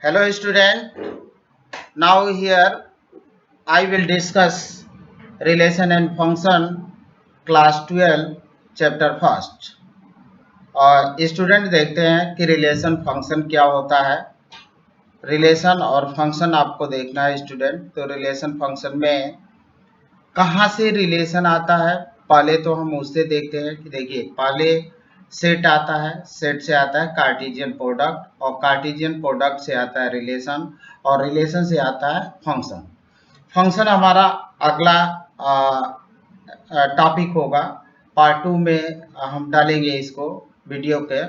Hello student, now here I will discuss relation and function class 12 chapter first। और student देखते हैं कि relation function क्या होता है। रिलेशन और फंक्शन आपको देखना है स्टूडेंट। तो रिलेशन फंक्शन में कहाँ से रिलेशन आता है, पहले तो हम उससे देखते हैं कि देखिए पहले सेट आता है, सेट से आता है कार्टेशियन प्रोडक्ट और कार्टेशियन प्रोडक्ट से आता है रिलेशन और रिलेशन से आता है फंक्शन। फंक्शन हमारा अगला टॉपिक होगा, पार्ट 2 में हम डालेंगे इसको वीडियो के।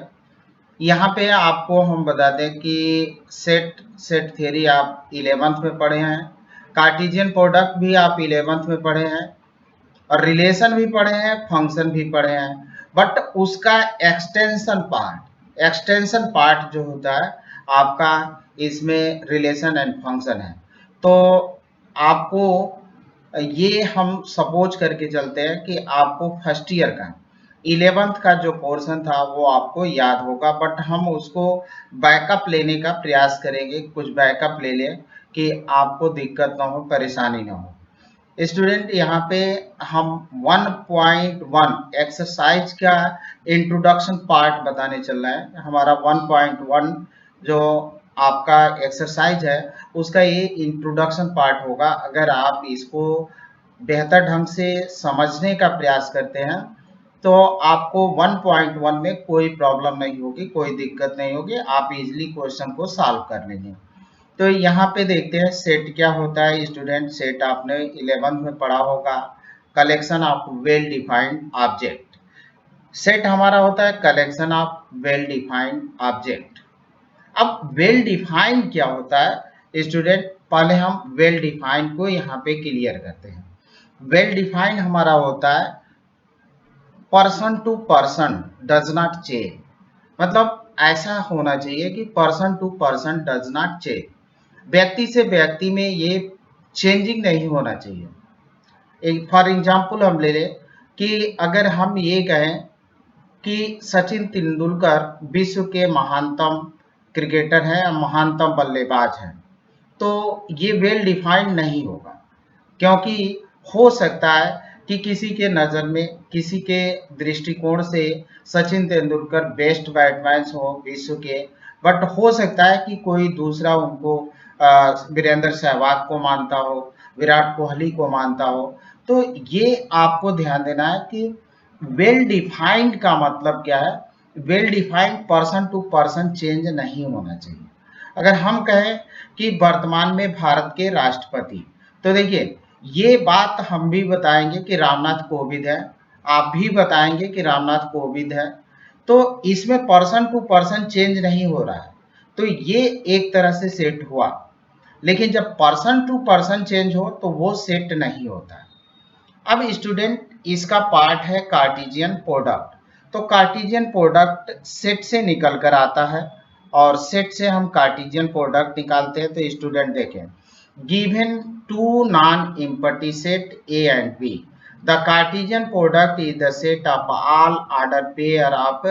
यहाँ पे आपको हम बता दें कि सेट सेट थ्योरी आप 11th में पढ़े हैं, कार्टेशियन प्रोडक्ट भी आप 11th में पढ़े हैं और रिलेशन भी पढ़े हैं, फंक्शन भी पढ़े हैं। बट उसका एक्सटेंशन पार्ट जो होता है आपका, इसमें रिलेशन एंड फंक्शन है। तो आपको ये हम सपोज करके चलते हैं कि आपको फर्स्ट ईयर का 11th का जो पोर्शन था वो आपको याद होगा, बट हम उसको बैकअप लेने का प्रयास करेंगे, कुछ बैकअप ले लें कि आपको दिक्कत ना हो, परेशानी ना हो। स्टूडेंट यहाँ पे हम 1.1 एक्सरसाइज का इंट्रोडक्शन पार्ट बताने चल रहा है। हमारा 1.1 जो आपका एक्सरसाइज है उसका ये इंट्रोडक्शन पार्ट होगा। अगर आप इसको बेहतर ढंग से समझने का प्रयास करते हैं तो आपको 1.1 में कोई प्रॉब्लम नहीं होगी, कोई दिक्कत नहीं होगी, आप इजीली क्वेश्चन को सॉल्व कर लेंगे। तो यहाँ पे देखते हैं सेट क्या होता है स्टूडेंट। सेट आपने 11th में पढ़ा होगा, collection of well defined object. Set हमारा होता है collection of well defined object. अब वेल डिफाइंड क्या होता है स्टूडेंट, पहले हम वेल डिफाइंड को यहाँ पे क्लियर करते हैं। वेल डिफाइंड हमारा होता है person to person does not change, मतलब ऐसा होना चाहिए कि person to person does not change, व्यक्ति से व्यक्ति में ये चेंजिंग नहीं होना चाहिए। एक फॉर एग्जांपल हम ले लें कि अगर हम ये कहें कि सचिन तेंदुलकर विश्व के महानतम क्रिकेटर हैं, महानतम बल्लेबाज हैं, तो ये वेल डिफाइंड नहीं होगा, क्योंकि हो सकता है कि किसी के नज़र में, किसी के दृष्टिकोण से सचिन तेंदुलकर बेस्ट बैट्समैन हो विश्व के, बट हो सकता है कि कोई दूसरा उनको वीरेंद्र सहवाग को मानता हो, विराट कोहली को मानता हो। तो ये आपको ध्यान देना है कि वेल डिफाइंड का मतलब क्या है। Well defined person to person change नहीं होना चाहिए। अगर हम कहें कि वर्तमान में भारत के राष्ट्रपति, तो देखिए ये बात हम भी बताएंगे कि रामनाथ कोविंद है, आप भी बताएंगे कि रामनाथ कोविंद है, तो इसमें पर्सन टू पर्सन चेंज नहीं हो रहा है, तो ये एक तरह से सेट हुआ। लेकिन जब पर्सन टू पर्सन चेंज हो तो वो सेट नहीं होता है। अब स्टूडेंट इसका पार्ट है कार्टेशियन प्रोडक्ट। तो कार्टेशियन प्रोडक्ट सेट से निकल कर आता है और सेट से हम कार्टेशियन प्रोडक्ट निकालते हैं। तो स्टूडेंट देखें, given two non empty set A and B, the Cartesian product is the set of all order pair of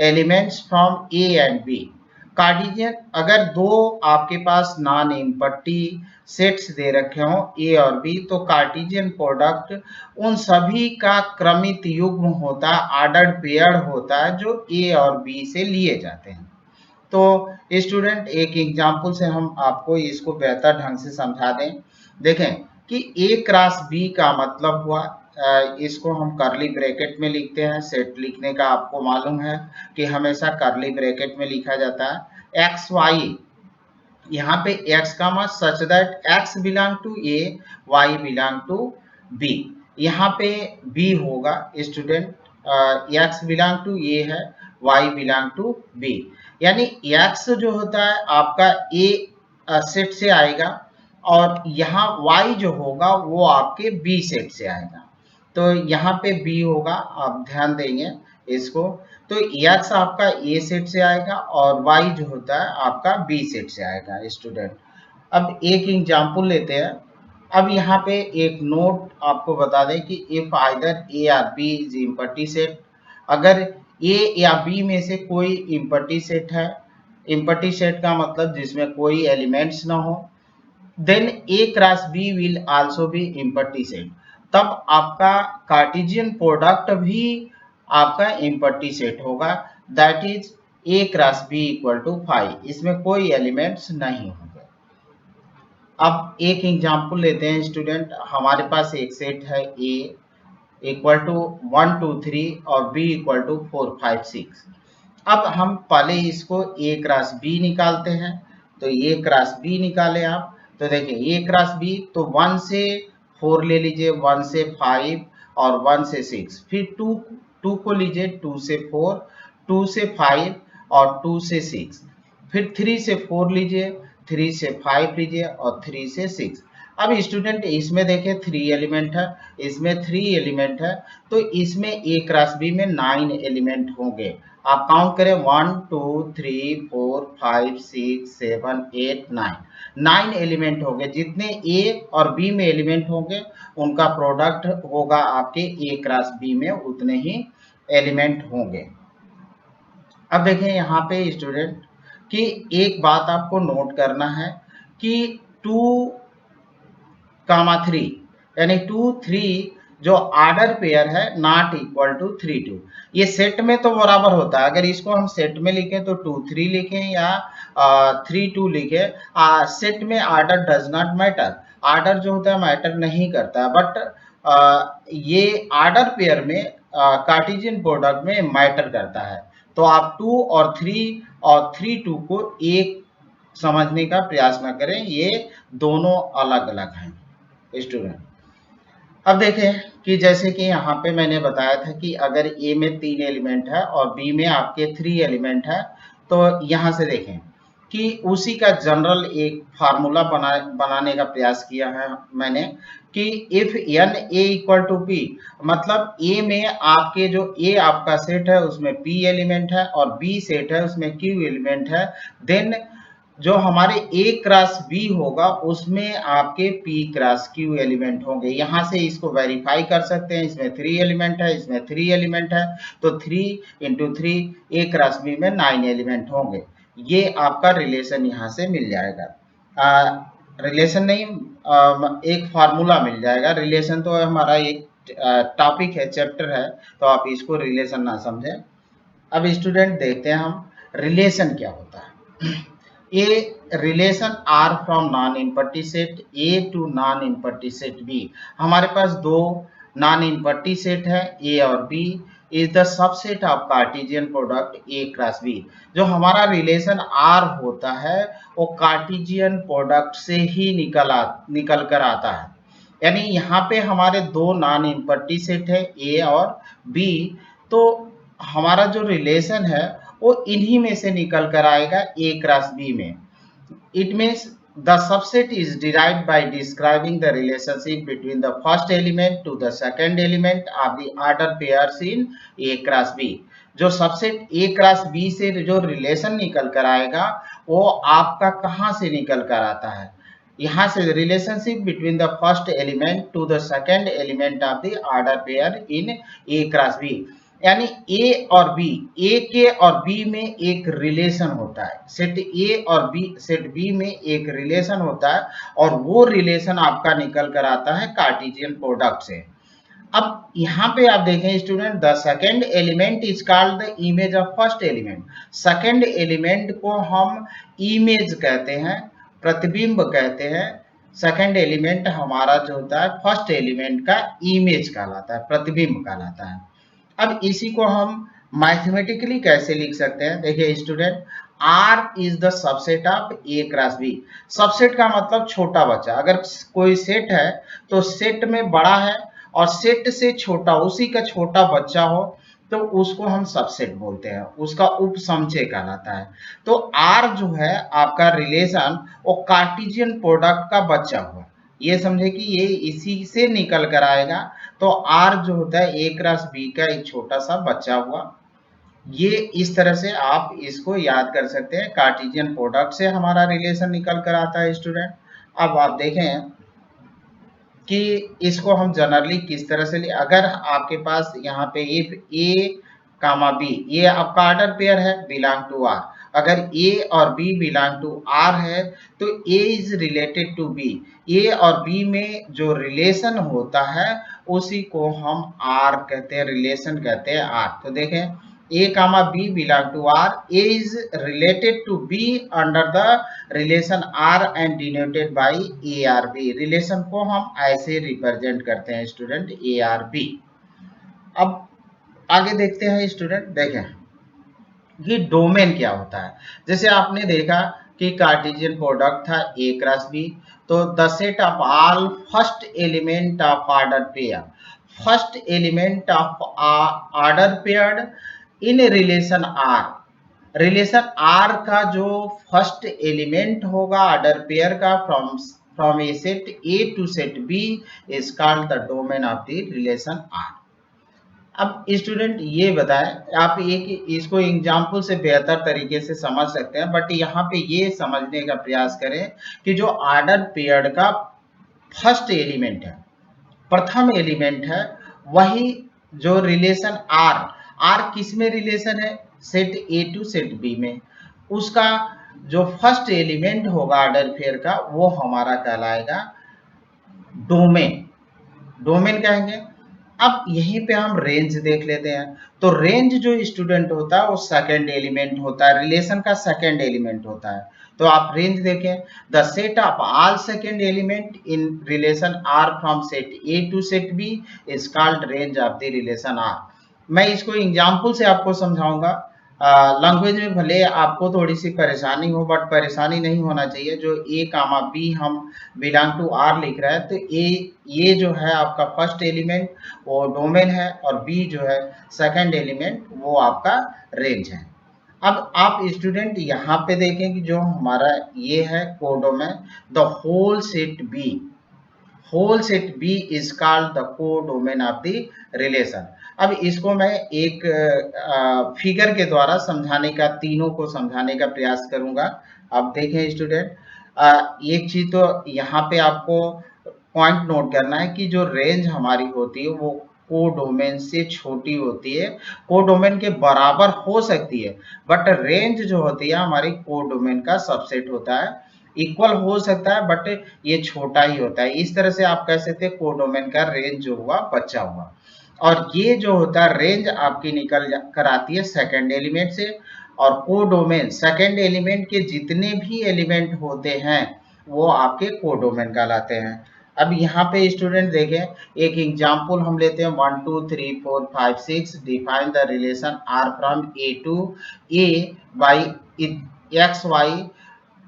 elements from A and B. Cartesian, अगर दो आपके पास नॉन एम्प्टी सेट्स दे रखे हों ए और बी, तो कार्टेशियन प्रोडक्ट उन सभी का क्रमित युग्म होता है, ऑर्डर्ड पेयर होता है, जो ए और बी से लिए जाते हैं। तो स्टूडेंट एक एग्जांपल से हम आपको इसको बेहतर ढंग से समझा दें। देखें कि ए क्रॉस बी का मतलब हुआ, इसको हम कर्ली ब्रैकेट में लिखते हैं। सेट लिखने का आपको मालूम है कि हमेशा कर्ली ब्रैकेट में लिखा जाता है। एक्स वाई, यहाँ पे x का मत such that x belong to A, y belong to b। यहाँ पे b होगा student, x belong to A है, y बिलोंग टू b, यानी x जो होता है आपका a सेट से आएगा और यहाँ y जो होगा वो आपके b सेट से आएगा। तो यहाँ पे b होगा, आप ध्यान देंगे इसको। तो x आपका a सेट से आएगा और y जो होता है आपका b सेट से आएगा स्टूडेंट। अब एक एग्जांपल लेते हैं। अब यहाँ पे एक नोट आपको बता दें कि इफ आइदर a और b इज एम्प्टी सेट, अगर a या b में से कोई एम्प्टी सेट है एम्प्टी सेट का मतलब जिसमें कोई एलिमेंट्स ना हो, then A cross B will also be empty set, तब आपका कार्टेशियन प्रोडक्ट भी आपका एम्प्टी सेट होगा, that is A cross B equal to 5, इसमें कोई एलिमेंट्स नहीं होंगे। अब एक एग्जांपल लेते हैं स्टूडेंट, हमारे पास एक सेट है ए इक्वल टू 1 2 3 और बी इक्वल टू 4 5 6। अब हम पहले इसको ए क्रॉस बी निकालते हैं, तो ए क्रॉस बी निकाले आप, तो देखिए ए क्रॉस बी तो 1 से 4 ले लीजिए, 1 से 5 और 1 से 6, फिर 2 को लीजिए, 2 से 4, 2 से 5 और 2 से 6, फिर 3 से 4 लीजिए, 3 से 5 लीजिए और 3 से 6। अब स्टूडेंट इसमें देखें 3 एलिमेंट है, इसमें 3 एलिमेंट है, तो इसमें ए क्रॉस बी में 9 एलिमेंट होंगे। आप काउंट करें 1 2 3 4 5 6 7 8 9, 9 एलिमेंट होंगे। जितने ए और बी में एलिमेंट होंगे उनका प्रोडक्ट होगा आपके ए क्रॉस बी में उतने ही एलिमेंट होंगे। अब देखें यहाँ पे स्टूडेंट कि एक बात आपको नोट करना है कि 2 3 यानी 2 3 जो आर्डर पेयर है नॉट इक्वल टू 3 2, ये सेट में तो बराबर होता है। अगर इसको हम सेट में लिखें तो 2 3 लिखें या 3 2 लिखें, सेट में order does not matter, order जो होता है मैटर नहीं करता, बट ये आर्डर पेयर में कार्टेशियन प्रोडक्ट में मैटर करता है। तो आप 2 और 3 2 को एक समझने का प्रयास न करें, ये दोनों अलग अलग हैं स्टूडेंट। अब देखें कि जैसे कि यहाँ पे मैंने बताया था कि अगर ए में 3 एलिमेंट है और बी में आपके 3 एलिमेंट है, तो यहाँ से देखें कि उसी का जनरल एक फार्मूला बनाने का प्रयास किया है मैंने कि if N A equal to P, मतलब ए में आपके जो ए आपका सेट है उसमें पी एलिमेंट है और बी सेट है उसमें क्यू एलिमेंट है, देन जो हमारे ए क्रॉस बी होगा उसमें आपके पी क्रॉस क्यू एलिमेंट होंगे। यहां से इसको वेरीफाई कर सकते हैं, इसमें 3 एलिमेंट है, इसमें 3 एलिमेंट है, तो 3 इंटू 3 ए क्रॉस बी में 9 एलिमेंट होंगे। ये आपका रिलेशन यहाँ से मिल जाएगा। रिलेशन नहीं, एक फार्मूला मिल जाएगा। रिलेशन तो हमारा एक टॉपिक है, चैप्टर है, तो आप इसको रिलेशन ना समझें। अब स्टूडेंट देखते हैं हम रिलेशन क्या होता है। A relation R from non empty set A to non empty set B, हमारे पास दो नॉन एम्प्टी सेट है ए और B, is the subset of Cartesian product A cross B. जो हमारा रिलेशन आर होता है वो कार्टेशियन प्रोडक्ट से ही निकल कर आता है। यानी यहाँ पे हमारे दो नॉन एम्प्टी सेट है ए और बी, तो हमारा जो रिलेशन है वो इन्हीं में से निकल कर आएगा ए क्रॉस बी में। It means the subset is derived by describing the relationship between the first element to the second element of the order pairs in A cross B. जो सबसेट ए क्रॉस बी से जो relation निकल कर आएगा वो आपका कहाँ से निकल कर आता है, यहाँ से relationship between the first element to the second element of the order pair in A cross B. यानी ए और बी, ए के और बी में एक रिलेशन होता है, सेट ए और बी सेट बी में एक रिलेशन होता है और वो रिलेशन आपका निकल कर आता है कार्टेशियन प्रोडक्ट से। अब यहाँ पे आप देखें student, the second element is called the image of first element. Second element को हम इमेज कहते हैं, प्रतिबिंब कहते हैं। सेकेंड एलिमेंट हमारा जो होता है फर्स्ट एलिमेंट का इमेज कहलाता है, प्रतिबिंब कहलाता है। अब इसी को हम मैथमेटिकली कैसे लिख सकते हैं, देखिए student, R is the subset of A cross B. Subset का मतलब छोटा बच्चा, अगर कोई सेट है तो सेट में बड़ा है और सेट से छोटा उसी का छोटा बच्चा हो तो उसको हम सबसेट बोलते हैं, उसका उपसमुच्चय कहलाता है। तो R जो है आपका रिलेशन वो कार्टेशियन प्रोडक्ट का बच्चा हुआ, ये समझे कि ये इसी से निकल कर आएगा। तो R जो होता है ए क्रॉस बी का एक छोटा सा बच्चा हुआ। ये इस तरह से आप इसको याद कर सकते हैं, कार्टेशियन प्रोडक्ट से हमारा रिलेशन निकल कर आता है स्टूडेंट। अब आप देखें कि इसको हम जनरली किस तरह से अगर आपके पास यहाँ पे इफ ए कामा बी, ये आपका ऑर्डर पेयर है बिलोंग टू आर, अगर ए और बी बिलोंग टू आर है तो ए इज रिलेटेड टू बी, ए और बी में जो रिलेशन होता है उसी को हम आर कहते हैं, रिलेशन कहते हैं आर। तो देखें A comma B belong to R. A is related to B under the relation R and denoted by ARB. Relation को हम ऐसे रिप्रेजेंट करते हैं स्टूडेंट ARB। अब आगे देखते हैं स्टूडेंट, देखें कि डोमेन क्या होता है। जैसे आपने देखा कि कार्टेशियन प्रोडक्ट था A क्रॉस B, तो the set of all first element of order pair, first element of order pair in relation R, relation R का जो फर्स्ट एलिमेंट होगा ऑर्डर पेयर का from A set A to set B is called the domain of the relation R. अब student ये बताएं, आप एक इसको एग्जाम्पल से बेहतर तरीके से समझ सकते हैं, बट यहाँ पे ये समझने का प्रयास करें कि जो ऑर्डर पेयर का फर्स्ट एलिमेंट है, प्रथम एलिमेंट है, वही जो रिलेशन आर, आर किस में रिलेशन है, set A to set B में, उसका जो फर्स्ट एलिमेंट होगा ऑर्डर पेयर का वो हमारा कहलाएगा डोमेन, डोमेन कहेंगे। अब यहीं पे हम रेंज देख लेते हैं। तो रेंज जो स्टूडेंट होता है वो सेकंड एलिमेंट होता है, रिलेशन का सेकंड एलिमेंट होता है। तो आप रेंज देखें, the set of all second element in relation R from set A to set B is called range of the relation R. मैं इसको एग्जाम्पल से आपको समझाऊंगा। लैंग्वेज में भले आपको थोड़ी सी परेशानी हो, बट परेशानी नहीं होना चाहिए। जो ए कामा बी हम बिलोंग टू आर लिख रहे हैं, तो ये जो है आपका फर्स्ट एलिमेंट वो डोमेन है, और बी जो है सेकंड एलिमेंट वो आपका रेंज है। अब आप स्टूडेंट यहाँ पे देखें कि जो हमारा ये है codomain, the whole set B, whole set B is called the codomain of the relation. अब इसको मैं एक फिगर के द्वारा समझाने का, तीनों को समझाने का प्रयास करूंगा। अब देखें स्टूडेंट, एक चीज तो यहाँ पे आपको पॉइंट नोट करना है कि जो रेंज हमारी होती है वो कोडोमेन से छोटी होती है, कोडोमेन के बराबर हो सकती है, बट रेंज जो होती है हमारी कोडोमेन का सबसेट होता है, इक्वल हो सकता है बट ये छोटा ही होता है। इस तरह से आप कह सकते हैं कोडोमेन का रेंज जो हुआ बचा हुआ। और ये जो होता है रेंज आपकी निकल कर आती है सेकंड एलिमेंट से, और कोडोमेन सेकंड एलिमेंट के जितने भी एलिमेंट होते हैं वो आपके कोडोमेन कहलाते हैं। अब यहाँ पे स्टूडेंट देखें, एक एग्जांपल हम लेते हैं 1 2 3 4 5 6 define the relation R from A to A by X Y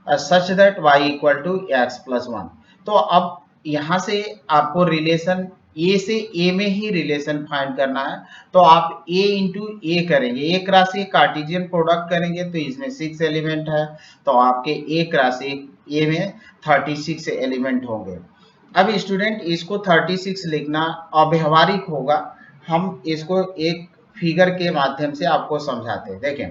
such that y equal to X plus 1। तो अब यहाँ से आपको रिलेशन ए से ए में ही रिलेशन फाइंड करना है, तो आप a इंटू ए करेंगे, ए क्रॉस ए कार्टेशियन प्रोडक्ट करेंगे तो इसमें 6 एलिमेंट है, तो आपके a क्रॉस ए में 36 एलिमेंट होंगे। अब स्टूडेंट इसको 36 लिखना अव्यवहारिक होगा, हम इसको एक फिगर के माध्यम से आपको समझाते हैं। देखें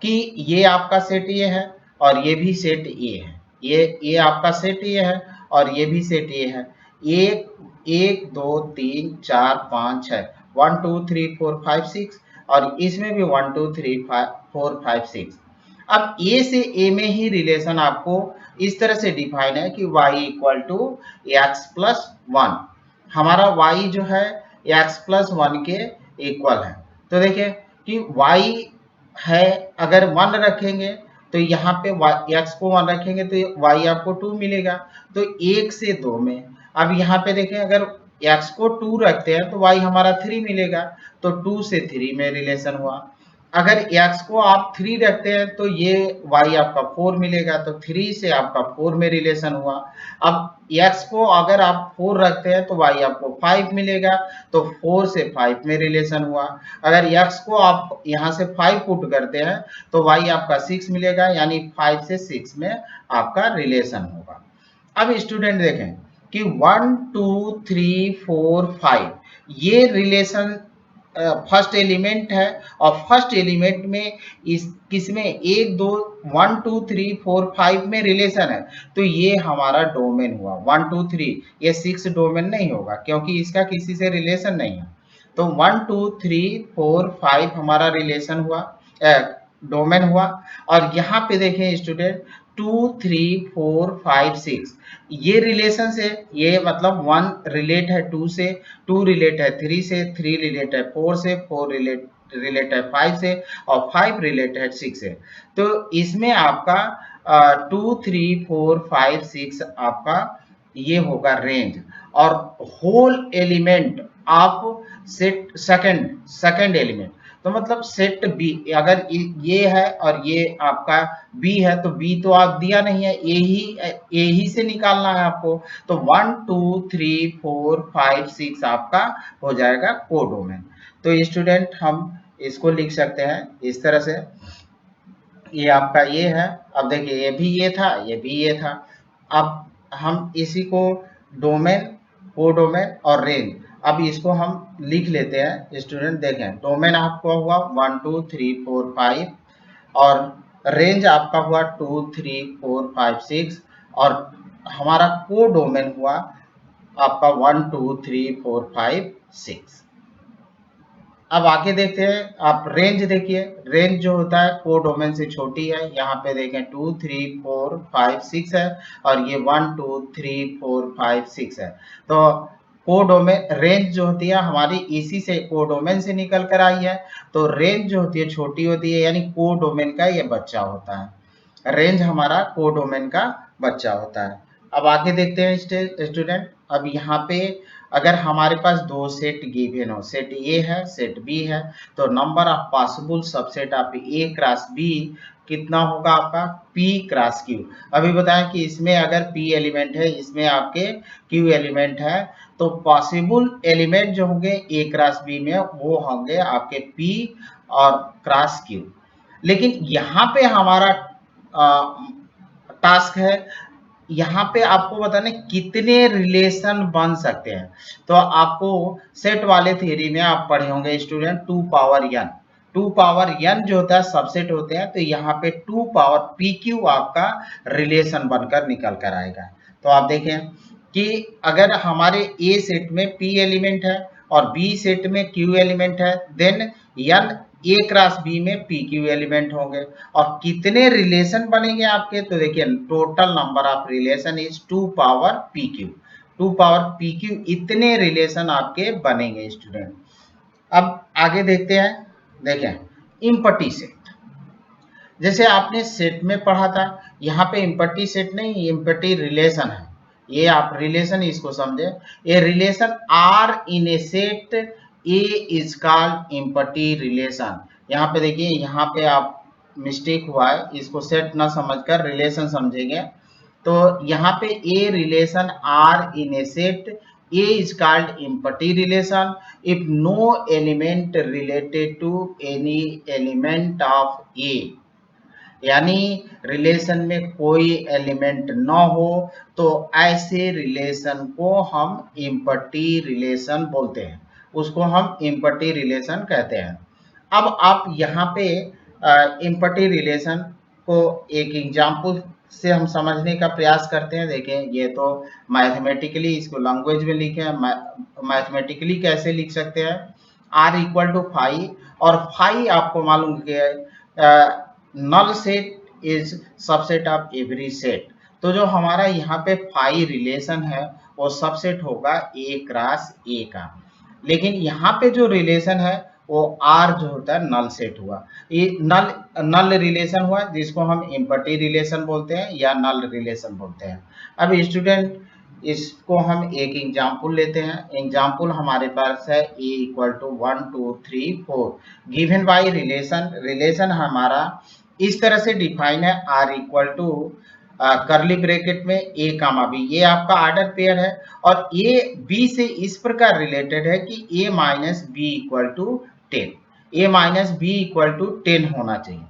कि ये आपका सेट ये है और ये भी सेट ए है, ये आपका सेट ये है और ये भी सेट ये है, एक 1 2 3 4 5 6 1 2 3 4 5 6, और इसमें भी 1 2 3 4 5 6। अब ए से ए में ही रिलेशन आपको इस तरह से डिफाइन है कि y equal to X plus 1, हमारा y जो है x प्लस 1 के इक्वल है। तो देखिए कि y है, अगर 1 रखेंगे तो यहाँ पे x को 1 रखेंगे तो y आपको 2 मिलेगा, तो 1 से 2 में। अब यहाँ पे देखें अगर x को 2 रखते हैं तो y हमारा 3 मिलेगा, तो 2 से 3 में रिलेशन हुआ। अगर x को आप 3 रखते हैं तो ये y आपका 4 मिलेगा, तो 3 से आपका 4 में रिलेशन हुआ। अब x को अगर आप 4 रखते हैं तो y आपको 5 मिलेगा, तो 4 से 5 में रिलेशन हुआ। अगर x को आप यहाँ से 5 पुट करते हैं तो y आपका 6 मिलेगा, यानी 5 से 6 में आपका रिलेशन होगा। अब स्टूडेंट देखें कि 1 2 3 4 5 ये रिलेशन फर्स्ट एलिमेंट है, और फर्स्ट एलिमेंट में इस किसमें 1 2 1 2 3 4 5 में रिलेशन है, तो ये हमारा डोमेन हुआ 1 2 3। ये 6 डोमेन नहीं होगा क्योंकि इसका किसी से रिलेशन नहीं है। तो 1 2 3 4 5 हमारा रिलेशन हुआ, डोमेन हुआ। और यहाँ पे देखें स्टूडेंट 2 3 4 5 6 ये रिलेशन से, ये मतलब 1 रिलेट है 2 से, 2 रिलेट है 3 से, 3 रिलेट है 4 से, 4 रिलेट है 5 से, और 5 रिलेट है 6 से। तो इसमें आपका 2 3 4 5 6 आपका ये होगा रेंज। और whole element of set second element, तो मतलब सेट बी, अगर ये है और ये आपका बी है, तो बी तो आप दिया नहीं है, ए ही से निकालना है आपको। तो 1 2 3 4 5 6 आपका हो जाएगा कोडोमेन। तो स्टूडेंट हम इसको लिख सकते हैं इस तरह से, ये आपका ये है। अब देखिए ये भी ये था, ये भी ये था। अब हम इसी को डोमेन, कोडोमेन और रेंज, अब इसको हम लिख लेते हैं स्टूडेंट। देखें डोमेन आपका हुआ 1 2 3 4 5, और रेंज आपका हुआ 2 3 4 5 6, और हमारा कोडोमेन हुआ आपका 1 2 3 4 5 6। अब आगे देखते हैं, आप रेंज देखिए, रेंज जो होता है कोडोमेन से छोटी है। यहाँ पे देखें 2 3 4 5 6 है, और ये 1 2 3 4 5 6 है। तो कोडोमेन रेंज जो होती है हमारी इसी से कोडोमेन से निकल कर आई है। तो रेंज जो होती है छोटी होती है, यानी कोडोमेन का ये बच्चा होता है। रेंज हमारा कोडोमेन का बच्चा होता है। अब आगे देखते हैं स्टूडेंट। अब यहाँ पे अगर हमारे पास दो सेट गिवन हो, सेट ए है सेट बी है, तो number of possible subset of A cross B कितना होगा आपका p क्रॉस q। अभी बताएं कि इसमें अगर p एलिमेंट है, इसमें आपके q एलिमेंट है, तो पॉसिबल एलिमेंट जो होंगे a क्रॉस b में वो होंगे आपके p और क्रॉस q। लेकिन यहाँ पे हमारा टास्क है, यहाँ पे आपको बताने कितने रिलेशन बन सकते हैं। तो आपको सेट वाले थ्योरी में आप पढ़े होंगे student 2 power n, 2 power n जो होता है सबसेट होते हैं। तो यहाँ पे 2 पावर pq आपका रिलेशन बनकर निकल कर आएगा। तो आप देखें कि अगर हमारे a सेट में p एलिमेंट है और b सेट में q एलिमेंट है, देन n ए क्रॉस बी में पी क्यू एलिमेंट होंगे। और कितने रिलेशन बनेंगे आपके, तो देखिए total number of relation is 2 power P Q, 2 power P Q इतने रिलेशन आपके बनेंगे स्टूडेंट। अब आगे देखते हैं। देखें इम्पटी सेट, जैसे आपने सेट में पढ़ा था, यहाँ पे इम्पटी सेट नहीं, इम्पटी रिलेशन है। ये आप रिलेशन इसको समझे, ये relation R in A set A is called empty relation. यहाँ पे देखिए, यहाँ पे आप मिस्टेक हुआ है, इसको सेट ना समझकर रिलेशन समझेंगे। तो यहाँ पे a relation R in A set A is called empty relation if no element related to any element of A, यानी रिलेशन में कोई एलिमेंट न हो, तो ऐसे रिलेशन को हम इम्पटी रिलेशन बोलते हैं, उसको हम इम्पटी रिलेशन कहते हैं। अब आप यहाँ पे इम्पटी रिलेशन को एक एग्जाम्पल से हम समझने का प्रयास करते हैं। देखें ये तो मैथमेटिकली इसको लैंग्वेज में लिखे हैं, मैथमेटिकली कैसे लिख सकते हैं, आर इक्वल टू फाइव, और फाइव आपको मालूम कि null set is subset of every set. तो जो हमारा यहाँ पे फाइव रिलेशन है वो सबसेट होगा ए क्रॉस ए का। लेकिन यहाँ पे जो रिलेशन है वो आर जो होता है नल सेट हुआ, ये नल रिलेशन हुआ, जिसको हम इम्पटी रिलेशन बोलते हैं या नल रिलेशन बोलते हैं। अब स्टूडेंट इसको हम एक एग्जाम्पल लेते हैं। एग्जाम्पल हमारे पास है A equal to 1 2 3 4 given by relation. Relation हमारा इस तरह से डिफाइन है, R equal to curly bracket में ए कामा बी, ये आपका ऑर्डर पेयर है, और ए बी से इस प्रकार रिलेटेड है कि A minus B equal to 10, A minus B equal to 10 होना चाहिए।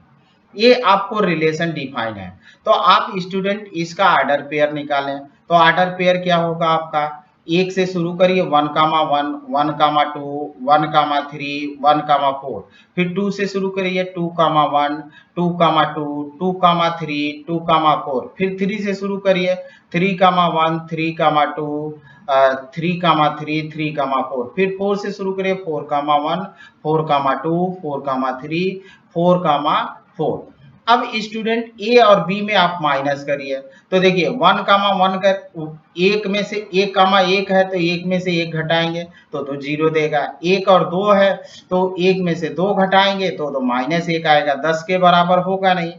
ये आपको रिलेशन डिफाइन है। तो आप स्टूडेंट इसका ऑर्डर पेयर निकालें। तो ऑर्डर पेयर क्या होगा आपका, एक से शुरू करिए 1 कामा 1 1 कामा 2 1 कामा 3 1 कामा 4, फिर 2 से शुरू करिए 2 कामा 1 2 कामा 2 2 कामा 3 2 कामा 4, फिर 3 से शुरू करिए 3 कामा 1 3 कामा 2 3 कामा 3 3 कामा 4, फिर 4 से शुरू करिए 4 कामा 1 4 कामा 2 4 कामा 3 4 कामा 4। अब स्टूडेंट ए और बी में आप माइनस करिए, तो देखिए 1 कामा 1 कर, एक में से 1 कामा 1 है तो एक में से 1 घटाएंगे तो 0 देगा। 1 और 2 है तो एक में से 2 घटाएंगे तो -1 आएगा, 10 के बराबर होगा नहीं।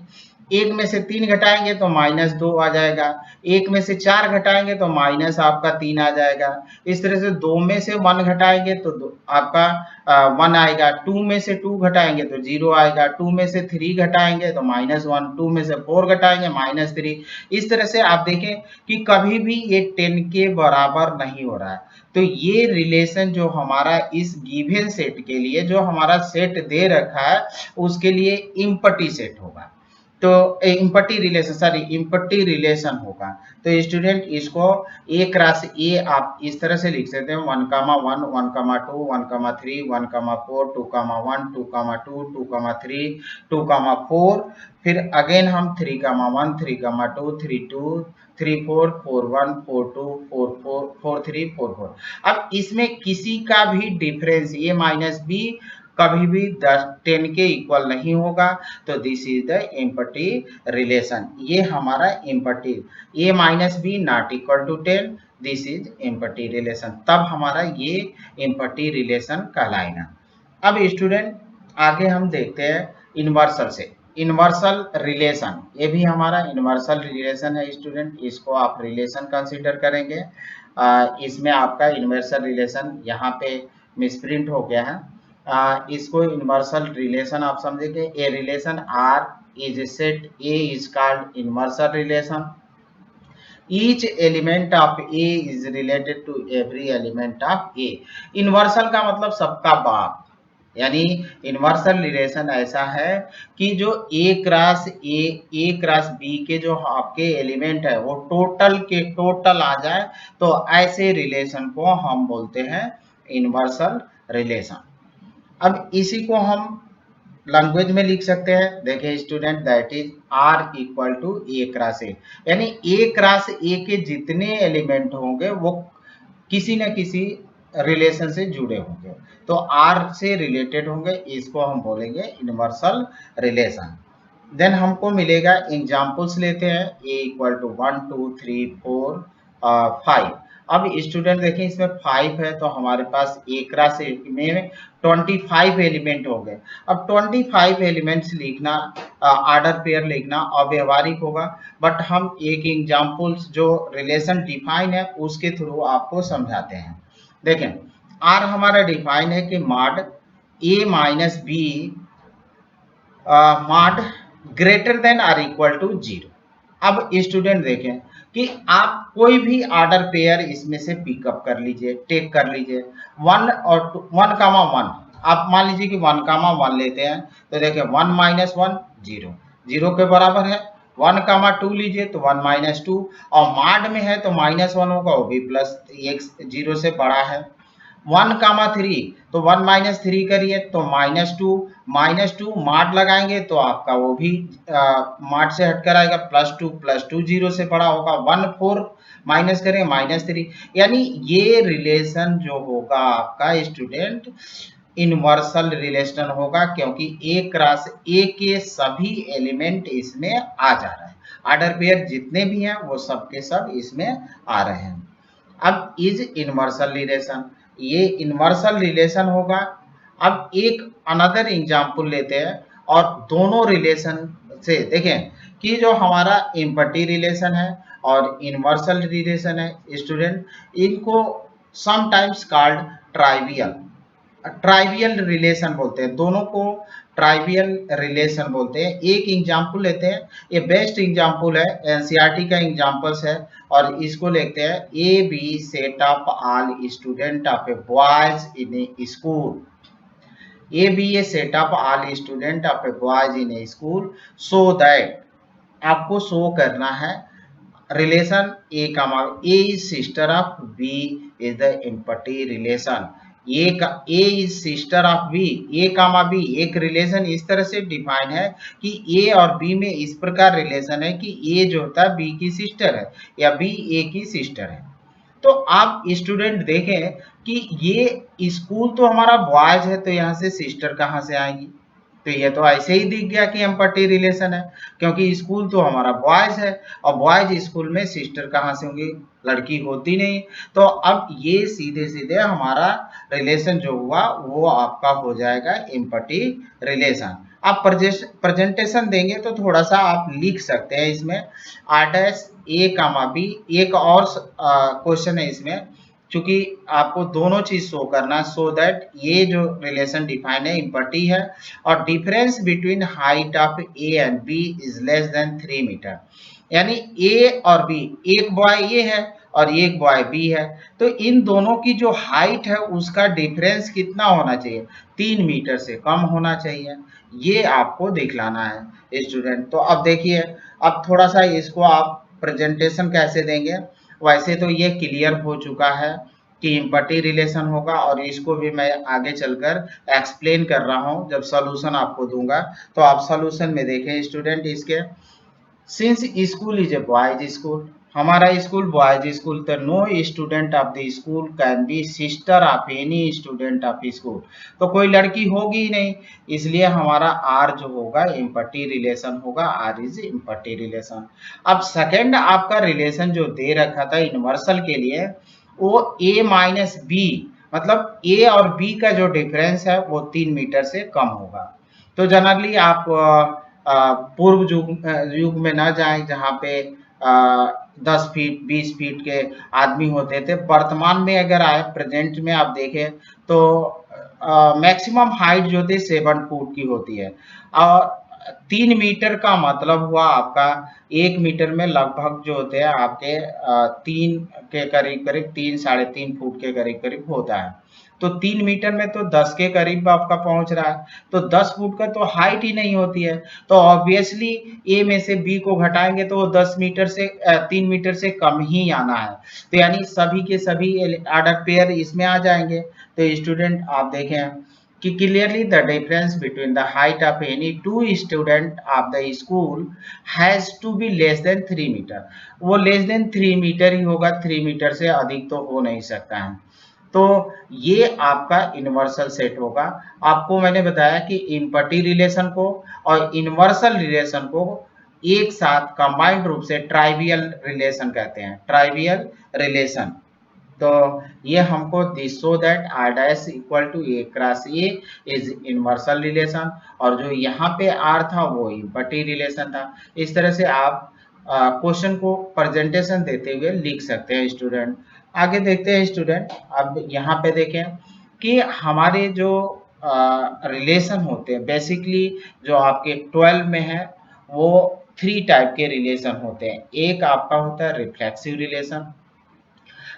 एक में से 3 घटाएंगे तो -2 आ जाएगा। एक में से 4 घटाएंगे तो माइनस आपका 3 आ जाएगा। इस तरह से 2 में से 1 घटाएंगे तो आपका 1 आएगा। 2 में से 2 घटाएंगे तो 0 आएगा। 2 में से 3 घटाएंगे तो -1। 2 में से 4 घटाएंगे -3। इस तरह से आप देखें कि कभी भी ये 10 के बराबर नहीं हो रहा है। तो ये रिलेशन जो हमारा इस गिवन सेट के लिए जो हमारा सेट दे रखा है उसके लिए इम्पटी सेट होगा, तो इम्पटी रिलेशन होगा। तो स्टूडेंट इसको एक राशि ए आप इस तरह से लिख सकते हैं 1, 1, 1, 2, 1, 3, 1, 4, 2, 1, 2, 2, 2, 3, 2, 4, फिर अगेन हम 3, 1, 3, 2, 3, 2, 3, 4, 4, 1, 4, 2, 4, 4, 4, 3, 4, 4। अब इसमें किसी का भी डिफरेंस ए माइनस बी कभी भी 10 के इक्वल नहीं होगा, तो this is the empty relation. ये हमारा empty A minus B not equal to 10, this is empty relation, तब हमारा ये इम्पटी रिलेशन कहलाएगा। अब स्टूडेंट आगे हम देखते हैं इन्वर्सल से। इन्वर्सल रिलेशन, ये भी हमारा इन्वर्सल रिलेशन है स्टूडेंट, इसको आप रिलेशन कंसीडर करेंगे। इसमें आपका इन्वर्सल रिलेशन यहाँ पे मिसप्रिंट हो गया है। इसको इन्वर्सल रिलेशन आप समझेंगे। A relation R is set A is called universal relation. Each element of A is related to every element of A. Universal का मतलब सबका बाप, यानी इन्वर्सल रिलेशन ऐसा है कि जो ए क्रॉस बी के जो आपके एलिमेंट है वो टोटल के टोटल आ जाए, तो ऐसे रिलेशन को हम बोलते हैं इन्वर्सल रिलेशन। अब इसी को हम लैंग्वेज में लिख सकते हैं। देखिए student, that is R equal to A cross A, यानी ए क्रॉस ए के जितने एलिमेंट होंगे वो किसी न किसी रिलेशन से जुड़े होंगे, तो आर से रिलेटेड होंगे, इसको हम बोलेंगे इन्वर्सल रिलेशन। देन हमको मिलेगा, एग्जाम्पल्स लेते हैं, ए इक्वल टू 1, 2, 3, 4, 5। अब स्टूडेंट देखें इसमें 5 है तो हमारे पास ए क्रॉस ए में 25 एलिमेंट हो गए। अब 25 एलिमेंट्स लिखना, ऑर्डर पेयर लिखना अव्यवहारिक होगा, बट हम एक एग्जाम्पल्स जो रिलेशन डिफाइन है उसके थ्रू आपको समझाते हैं। देखें आर हमारा डिफाइन है कि mod A minus B mod greater than or equal to 0। अब स्टूडेंट देखें कि आप कोई भी ऑर्डर पेयर इसमें से पिकअप कर लीजिए, टेक कर लीजिए। 1 और 1 कामा 1, आप मान लीजिए कि 1 कामा 1 लेते हैं, तो देखिए 1 माइनस 1 0, 0 के बराबर है। 1 कामा 2 लीजिए तो 1 माइनस 2, और मॉड में है तो -1 होगा, वो भी प्लस 1 0 से बड़ा है। 1 कामा 3 तो 1 माइनस 3 करिए तो -2 मॉड लगाएंगे तो आपका वो भी मॉड से हटकर आएगा, +2 0 से बड़ा होगा। 1 4 माइनस करें -3, यानी ये रिलेशन जो होगा आपका स्टूडेंट इन्वर्सल रिलेशन होगा, क्योंकि ए क्रॉस ए के सभी एलिमेंट इसमें आ जा रहे हैं। ऑर्डर पेयर जितने भी हैं वो सब के सब इसमें आ रहे हैं। अब इज इन्वर्सल रिलेशन, ये इन्वर्सल रिलेशन होगा। अब एक अनदर एग्जांपल लेते हैं और दोनों रिलेशन से देखें कि जो हमारा इम्पटी रिलेशन है और इन्वर्सल रिलेशन है स्टूडेंट, इनको sometimes called trivial trivial relation बोलते हैं, दोनों को ट्राइवियल रिलेशन बोलते हैं। एक एग्जांपल लेते हैं, ये बेस्ट एग्जांपल है, एनसीईआरटी का एग्जांपल्स है, और इसको लेते हैं A be set of all student of a boys in a school. A be a set of all student of a boys in a school, so that आपको show करना है relation A comma A is sister of B is the empty relation. A is sister of B, A comma B एक relation इस तरह से define है कि ए और बी में इस प्रकार रिलेशन है कि ए जो होता है बी की सिस्टर है या बी ए की सिस्टर है। तो आप स्टूडेंट देखें कि ये स्कूल तो हमारा बॉयज है, तो यहाँ से सिस्टर कहाँ से आएगी? तो ये तो ऐसे ही दिख गया कि एम्पैथी रिलेशन है, क्योंकि स्कूल तो हमारा बॉयज है और बॉयज स्कूल में सिस्टर कहाँ से होंगी, लड़की होती नहीं। तो अब ये सीधे सीधे हमारा रिलेशन जो हुआ वो आपका हो जाएगा एम्पैथी रिलेशन। आप प्रेजेंटेशन देंगे तो थोड़ा सा आप लिख सकते हैं इसमें R dash A comma B. एक और क्वेश्चन है इसमें, चूंकि आपको दोनों चीज शो करना, सो दैट ये जो रिलेशन डिफाइन है एम्पैथी है और difference between height of A and B is less than 3 metre. यानी ए और बी, एक बॉय ए है और एक बॉय बी है, तो इन दोनों की जो हाइट है उसका डिफरेंस कितना होना चाहिए, 3 मीटर से कम होना चाहिए। ये आपको दिखलाना है स्टूडेंट। तो अब देखिए, अब थोड़ा सा इसको आप प्रेजेंटेशन कैसे देंगे। वैसे तो ये क्लियर हो चुका है कि एम्पैथी रिलेशन होगा, और इसको भी मैं आगे चलकर एक्सप्लेन कर रहा हूं जब सॉल्यूशन आपको दूंगा। तो आप सॉल्यूशन में देखें स्टूडेंट इसके, since school is a boys school, हमारा स्कूल बॉयज स्कूल, तो no student of the school can be sister of any student of school, तो कोई लड़की होगी ही नहीं, इसलिए हमारा आर जो होगा एम्पैथी रिलेशन होगा, आर इज एम्पैथी रिलेशन। अब सेकंड आपका रिलेशन जो दे रखा था यूनिवर्सल के लिए, वो ए माइनस बी, मतलब ए और बी का जो डिफरेंस है वो 3 मीटर से कम होगा। तो जनरली आप पूर्व युग में ना जाएं जहाँ पे 10 फीट 20 फीट के आदमी होते थे। वर्तमान में अगर आए, प्रेजेंट में आप देखें तो मैक्सिमम हाइट जो थी 7 फुट की होती है, और 3 मीटर का मतलब हुआ आपका 1 मीटर में लगभग जो होते हैं आपके 3 के करीब करीब 3 साढ़े 3 फुट के करीब करीब होता है। तो 3 मीटर में तो 10 के करीब आपका पहुंच रहा है, तो 10 फुट का तो हाइट ही नहीं होती है। तो ऑब्वियसली ए में से बी को घटाएंगे तो वो 10 मीटर से 3 मीटर से कम ही आना है। तो यानी सभी के सभी ऑर्डर पेयर इसमें आ जाएंगे। तो स्टूडेंट आप देखें कि clearly the difference between the height of any two student of the school has to be less than 3 metre. वो लेस देन 3 मीटर ही होगा, 3 मीटर से अधिक तो हो नहीं सकता है। तो ये आपका यूनिवर्सल सेट होगा। आपको मैंने बताया कि एम्पैथी रिलेशन को और यूनिवर्सल रिलेशन को एक साथ कंबाइंड रूप से ट्राइवियल रिलेशन कहते हैं, ट्राइवियल रिलेशन। तो ये हमको this so that R dash equal to A cross A is universal relation, और जो यहाँ पे आर था वो एम्पैथी रिलेशन था। इस तरह से आप क्वेश्चन को प्रेजेंटेशन देते हुए लिख सकते हैं स्टूडेंट। आगे देखते हैं स्टूडेंट, अब यहाँ पे देखें कि हमारे जो रिलेशन होते हैं बेसिकली जो आपके 12 में है, वो 3 टाइप के रिलेशन होते हैं। एक आपका होता है रिफ्लेक्सिव रिलेशन।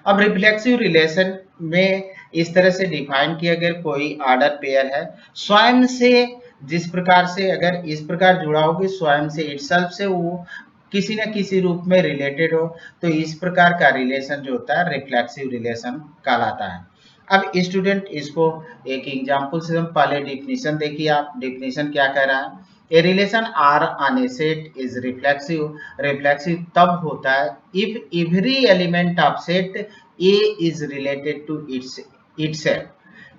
अब रिफ्लेक्सिव रिलेशन में इस तरह से डिफाइन किया, अगर कोई ऑर्डर पेयर है स्वयं से, जिस प्रकार से अगर इस प्रकार जुड़ा हो कि स्वयं से इटसेल्फ से वो किसी न किसी रूप में रिलेटेड हो, तो इस प्रकार का रिलेशन जो होता है रिफ्लेक्सिव रिलेशन कहलाता है। अब स्टूडेंट इसको एक एग्जांपल से हम पहले डिफिनीशन देखिए, आप डिफिनीशन क्या कह रहा है। A relation R on a set is reflexive, reflexive तब होता है if every element of set A is related to itself,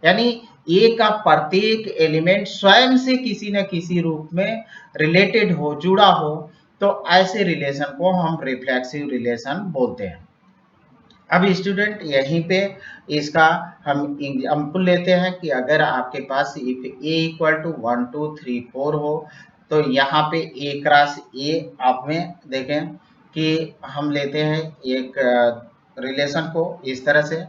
यानी ए का प्रत्येक एलिमेंट स्वयं से किसी न किसी रूप में रिलेटेड हो, जुड़ा हो, तो ऐसे रिलेशन को हम रिफ्लेक्सिव रिलेशन बोलते हैं। अब स्टूडेंट यहीं पे इसका हम एग्जाम्पल लेते हैं कि अगर आपके पास इफ ए इक्वल टू 1 2 3 4 हो, तो यहाँ पे ए क्रॉस ए आप में देखें कि हम लेते हैं एक रिलेशन को इस तरह से,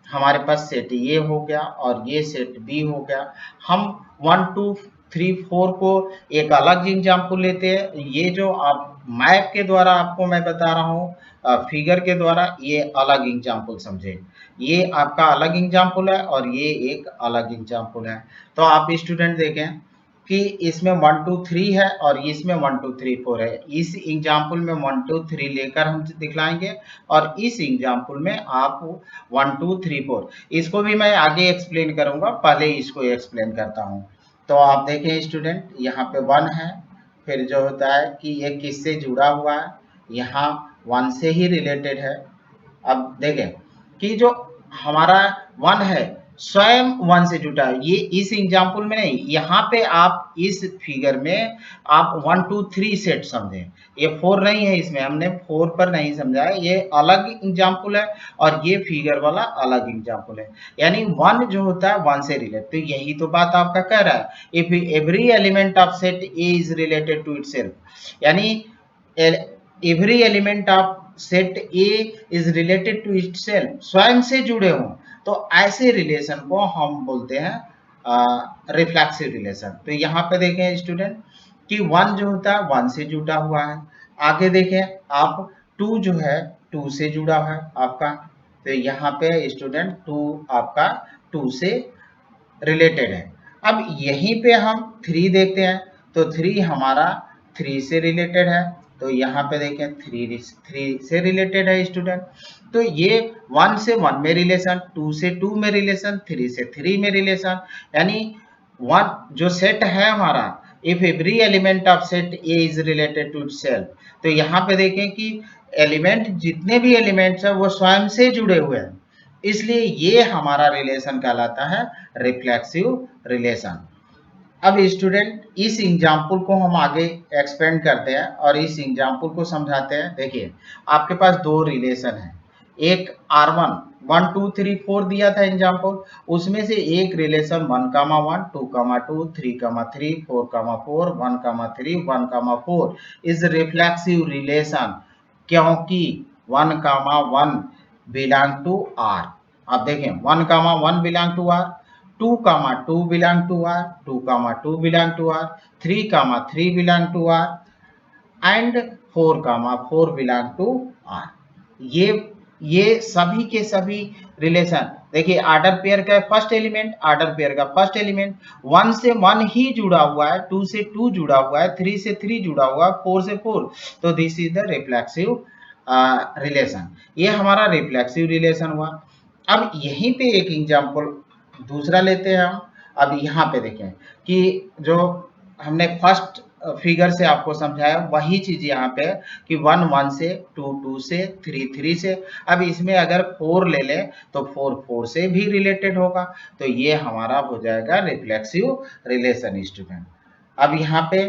हमारे पास सेट ए हो गया और ये सेट बी हो गया। हम 1 2 3 4 को एक अलग एग्जाम्पल लेते हैं। ये जो आप मैप के द्वारा आपको मैं बता रहा हूँ, फिगर के द्वारा, ये अलग एग्जाम्पल समझे। ये आपका अलग एग्जाम्पल है और ये एक अलग एग्जाम्पल है। तो आप स्टूडेंट देखें कि इसमें 1 2 3 है और इसमें 1 2 3 4 है। इस एग्जाम्पल में 1 2 3 लेकर हम दिखलाएंगे और इस एग्जाम्पल में आप 1 2 3 4, इसको भी मैं आगे एक्सप्लेन करूंगा, पहले इसको एक्सप्लेन करता हूँ। तो आप देखें स्टूडेंट, यहाँ पे 1 है, फिर जो होता है कि ये किससे जुड़ा हुआ है, यहाँ 1 से ही रिलेटेड है। अब देखें कि जो हमारा 1 है स्वयं 1 से जुटा है। ये इस एग्जाम्पल में नहीं, यहाँ पे आप इस फिगर में आप 1 2 3 सेट समझें, ये 4 नहीं है, इसमें हमने 4 पर नहीं समझा है, ये अलग एग्जाम्पल है और ये फिगर वाला अलग एग्जाम्पल है। यानी 1 जो होता है 1 से रिलेटेड, तो यही तो बात आपका कह रहा है, if every element of set A is related to itself, यानी every element of set A is related to itself, स्वयं से जुड़े हों, तो ऐसे रिलेशन को हम बोलते हैं रिफ्लेक्सिव रिलेशन। तो यहाँ पे देखें स्टूडेंट कि 1 जो होता है 1 से जुड़ा हुआ है, आगे देखें आप 2 जो है 2 से जुड़ा है आपका, तो यहाँ पे स्टूडेंट 2 आपका 2 से रिलेटेड है। अब यहीं पे हम 3 देखते हैं, तो 3 हमारा 3 से रिलेटेड है, तो यहाँ पे देखें 3 से रिलेटेड है स्टूडेंट। तो ये 1 से 1 में रिलेशन, 2 से 2 में रिलेशन, 3 से 3 में रिलेशन, यानी 1 जो सेट है हमारा, if every element of set A is related to itself, तो यहाँ पे देखें कि एलिमेंट जितने भी एलिमेंट्स है वो स्वयं से जुड़े हुए हैं, इसलिए ये हमारा रिलेशन कहलाता है रिफ्लेक्सिव रिलेशन। अब स्टूडेंट इस एग्जाम्पल को हम आगे एक्सपेंड करते हैं और इस एग्जाम्पल को समझाते हैं। देखिए आपके पास दो रिलेशन है, एक R1 1 2 3 4 दिया था एग्जाम्पल, उसमें से एक relation 1 comma 1 2 comma 2 3 comma 3 4 comma 4 1 comma 3 1 comma 4 is reflexive relation, क्योंकि 1 कामा 1 बिलोंग टू R। आप देखें 1 comma 1 belong to R, 2 comma 2 belong to R, 2 comma 2 belong to R, 3 comma 3 belong to R and 4 comma 4 belong to R। ये सभी के सभी relation देखिए, order pair का first element, order pair का first element 1 से 1 ही जुड़ा हुआ है, 2 से 2 जुड़ा हुआ है, 3 से 3 जुड़ा हुआ है, 4 से 4, तो this is the reflexive relation. ये हमारा रिफ्लेक्सिव रिलेशन हुआ। अब यहीं पे एक एग्जांपल दूसरा लेते हैं हम। अब यहाँ पे देखें कि जो हमने फर्स्ट फिगर से आपको समझाया वही चीज यहाँ पे कि 1 1 से, 2 2 से, 3 3 से। अब इसमें अगर 4 ले लें तो 4 4 से भी रिलेटेड होगा, तो ये हमारा हो जाएगा रिफ्लेक्सिव रिलेशन स्टूडेंट। अब यहाँ पे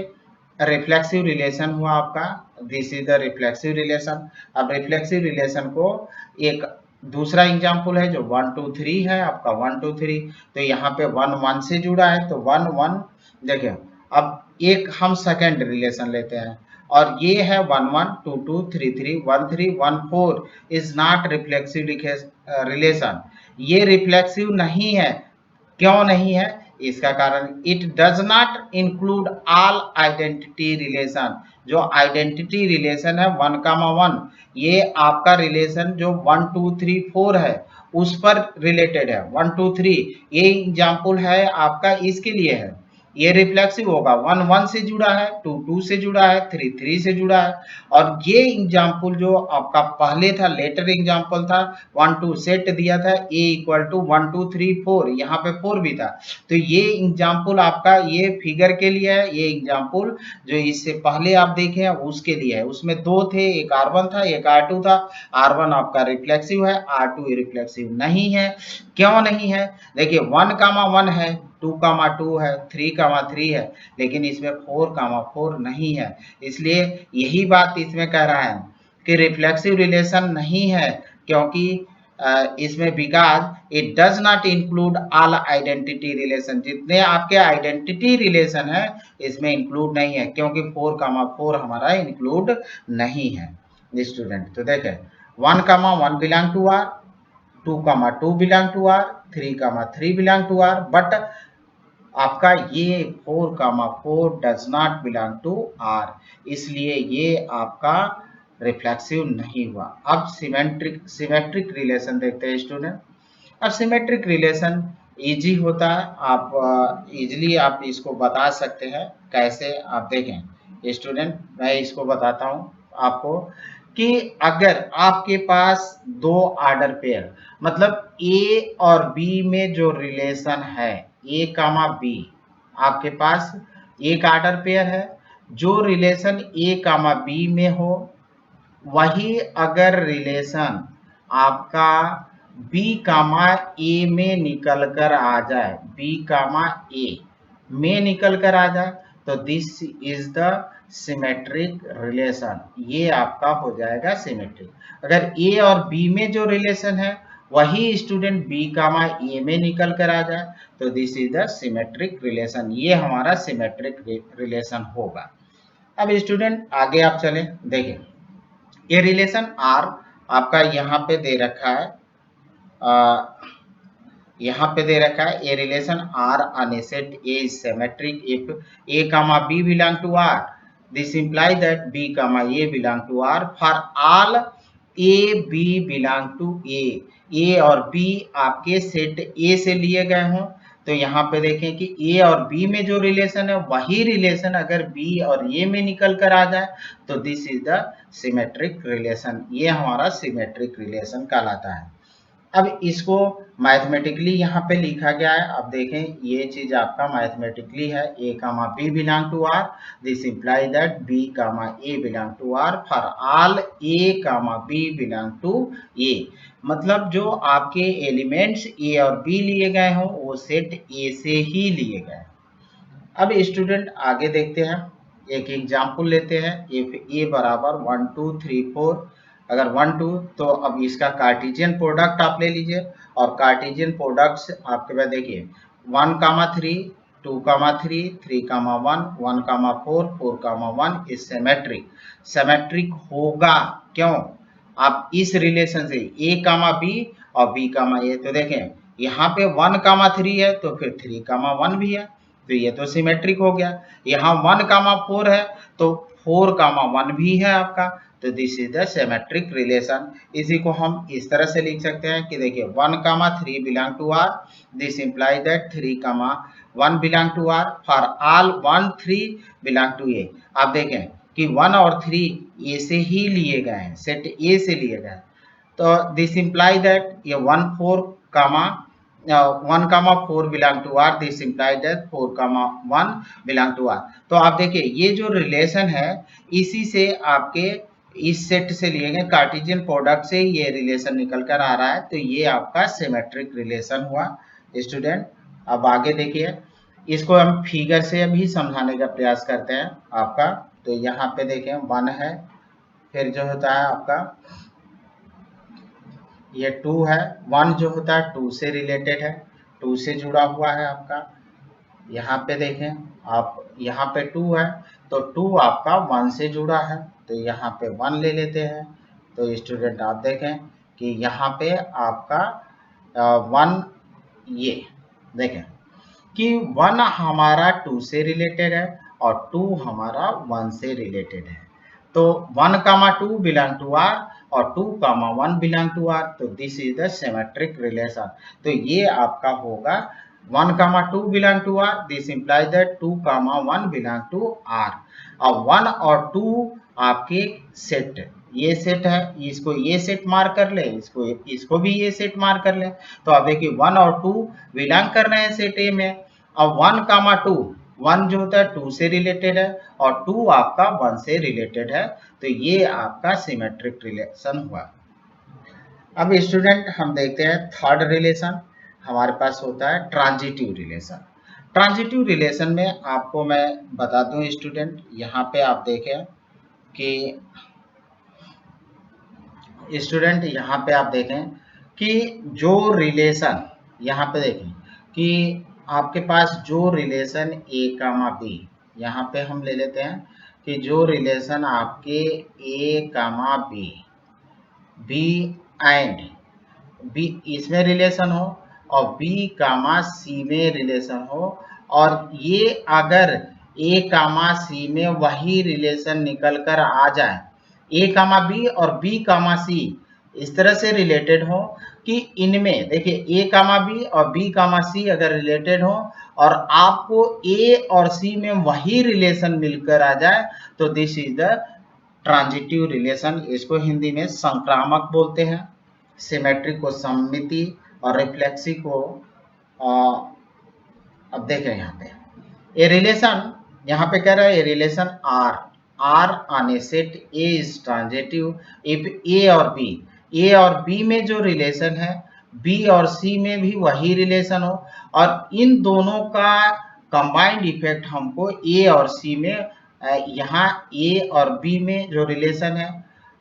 रिफ्लेक्सिव रिलेशन हुआ आपका, this is the reflexive relation. अब रिफ्लेक्सिव रिलेशन को एक दूसरा एग्जाम्पल है जो 1 2 3 है आपका, 1 2 3, तो यहाँ पे 1 1 से जुड़ा है, तो 1 1 देखिए। अब एक हम सेकंड रिलेशन लेते हैं और ये है 1 1 2 2 3 3 1 3 1 4 इज नॉट रिफ्लेक्सिव रिलेशन, ये रिफ्लेक्सिव नहीं है। क्यों नहीं है? इसका कारण it does not include all identity relation. जो आइडेंटिटी रिलेशन है 1 कामा 1, ये आपका रिलेशन जो 1 2 3 4 है उस पर रिलेटेड है। 1 2 3 ये एग्जाम्पल है आपका, इसके लिए है, ये रिफ्लेक्सिव होगा। 1 1 से जुड़ा है, 2 2 से जुड़ा है, 3 3 से जुड़ा है। और ये एग्जाम्पल जो आपका पहले था, लेटर एग्जाम्पल था, 1 2 सेट दिया था a इक्वल टू 1 2 3 4, यहाँ पे 4 भी था, तो ये एग्जाम्पल आपका ये फिगर के लिए है। ये एग्जाम्पल जो इससे पहले आप देखे हैं उसके लिए है, उसमें दो थे, एक R1 था एक R2 था। R1 आपका रिफ्लेक्सिव है, R2 रिफ्लेक्सिव नहीं है। क्यों नहीं है? देखिए 1 कामा 1 है, 2 कामा 2 है, 3 कामा 3 है, लेकिन इसमें 4 कामा 4 नहीं है। इसलिए यही बात इसमें कह रहा है कि रिफ्लेक्सिव रिलेशन नहीं है, क्योंकि इसमें because it does not include all identity relation, जितने आपके आइडेंटिटी रिलेशन है इसमें इंक्लूड नहीं है, क्योंकि 4 कामा 4 हमारा इंक्लूड नहीं है स्टूडेंट। तो देखें 1 comma 1 belong to R, 2 comma 2 belong to R, 3 comma 3 belong to R, but आपका ये 4 comma 4 does not belong to R, इसलिए ये आपका रिफ्लेक्सिव नहीं हुआ। अब सिमेट्रिक रिलेशन देखते हैं स्टूडेंट। अब सिमेट्रिक रिलेशन इजी होता है, आप इजीली आप इसको बता सकते हैं। कैसे? आप देखें स्टूडेंट, मैं इसको बताता हूँ आपको कि अगर आपके पास दो ऑर्डर पेयर, मतलब ए और बी में जो रिलेशन है, ए कामा बी, आपके पास एक ऑर्डर पेयर है, जो रिलेशन ए कामा बी में हो वही अगर रिलेशन आपका बी कामा ए में निकल कर आ जाए, बी कामा ए में निकल कर आ जाए, तो this is the symmetric relation, ये आपका हो जाएगा सिमेट्रिक। अगर ए और बी में जो रिलेशन है वही स्टूडेंट बी कामा ए में निकल कर आ जाए, तो this is the symmetric relation, ये हमारा सिमेट्रिक रिलेशन होगा। अब स्टूडेंट आगे आप चले देखें, ये रिलेशन आर आपका यहाँ पे दे रखा है, यहाँ पे दे रखा है a relation R on a set A is symmetric if A comma B belong to R, this imply that B comma A belong to R for all A B belong to A और B आपके set ए से लिए गए हों। तो यहाँ पे देखें कि ए और बी में जो रिलेशन है वही रिलेशन अगर बी और ए में निकल कर आ जाए तो this is the symmetric relation, ये हमारा सिमेट्रिक रिलेशन कहलाता है। अब इसको मैथमेटिकली यहाँ पे लिखा गया है, अब देखें ये चीज आपका मैथमेटिकली है, A comma B belong to R, this imply that B comma A belong to R for all A comma B belong to A, मतलब जो आपके एलिमेंट्स ए और बी लिए गए हों वो सेट ए से ही लिए गए। अब स्टूडेंट आगे देखते हैं, एक एग्जाम्पल लेते हैं, इफ ए बराबर 1 2 3 4, अगर 1 2 तो अब इसका कार्टेशियन प्रोडक्ट आप ले लीजिए, और कार्टेशियन प्रोडक्ट्स आपके पास देखिए 1 comma 3 2 comma 3 3 comma 1 1 comma 4 4 comma 1 is symmetric, symmetric होगा क्यों, आप इस रिलेशन से ए कामा बी और बी कामा ए, तो देखें यहाँ पे 1 कामा 3 है तो फिर 3 कामा 1 भी है, तो ये तो सिमेट्रिक हो गया। यहाँ 1 कामा 4 है तो 4 कामा 1 भी है आपका, तो this is the symmetric relation. इसी को हम इस तरह से लिख सकते हैं कि देखिए 1 comma 3 belong to R, this imply that 3 comma 1 belong to R for all 1 3 belong to A. आप देखें कि 1 और 3 ए से ही लिए गए हैं, सेट ए से लिए गए, तो दिस इंप्लाई दैट ये 1 4 comma 1 comma 4 belong to R, this imply that 4 comma 1 belong to R. तो आप देखिए ये जो रिलेशन है इसी से आपके इस सेट से लिए गए कार्टेशियन प्रोडक्ट से ये रिलेशन निकल कर आ रहा है, तो ये आपका सिमेट्रिक रिलेशन हुआ स्टूडेंट। अब आगे देखिए, इसको हम फिगर से भी समझाने का प्रयास करते हैं आपका, तो यहाँ पे देखें 1 है, फिर जो होता है आपका ये 2 है, 1 जो होता है 2 से रिलेटेड है, 2 से जुड़ा हुआ है आपका। यहाँ पे देखें आप, यहाँ पे 2 है तो 2 आपका 1 से जुड़ा है, तो यहाँ पे 1 ले लेते हैं। तो स्टूडेंट आप देखें कि यहाँ पे आपका 1, ये देखें कि 1 हमारा 2 से रिलेटेड है और 2 हमारा 1 से रिलेटेड है, तो 1 कामा 2 बिलोंग टू आर और 2 कामा 1 बिलोंग टू आर, तो this is the symmetric relation. तो ये आपका होगा 1 comma 2 belong to R, this imply that 2 comma 1 belong to R. अब 1 और 2 आपके सेट, ये सेट है, इसको ये सेट मार कर ले, इसको भी ये सेट मार कर ले, तो अब देखिए 1 और 2 बिलोंग कर रहे हैं सेट ए में। अब 1 कामा 2, 1 जो होता है 2 से रिलेटेड है और 2 आपका 1 से रिलेटेड है, तो ये आपका सिमेट्रिक रिलेशन हुआ। अब स्टूडेंट हम देखते हैं थर्ड रिलेशन, हमारे पास होता है ट्रांजिटिव रिलेशन। ट्रांजिटिव रिलेशन में आपको मैं बता दूं स्टूडेंट, यहाँ पे आप देखें कि स्टूडेंट यहाँ पे आप देखें कि जो रिलेशन, यहाँ पे देखें कि आपके पास जो रिलेशन ए कामा बी, यहाँ पे हम ले लेते हैं कि जो रिलेशन आपके ए comma B, B and B इसमें रिलेशन हो और बी कामा सी में रिलेशन हो, और ये अगर ए कामा सी में वही रिलेशन निकल कर आ जाए, ए कामा बी और बी कामा सी इस तरह से रिलेटेड हो कि इनमें देखिए ए कामा बी और बी कामा सी अगर रिलेटेड हो और आपको ए और सी में वही रिलेशन मिलकर आ जाए, तो this is the transitive relation. इसको हिंदी में संक्रामक बोलते हैं, सिमेट्रिक को सममिति और रिफ्लेक्सिव को अब देखें यहाँ पे ए रिलेशन, यहाँ पे कह रहा है a relation R, R on a set A is transitive if A और बी, ए और बी में जो रिलेशन है बी और सी में भी वही रिलेशन हो, और इन दोनों का कंबाइंड इफेक्ट हमको ए और सी में, यहाँ ए और बी में जो रिलेशन है,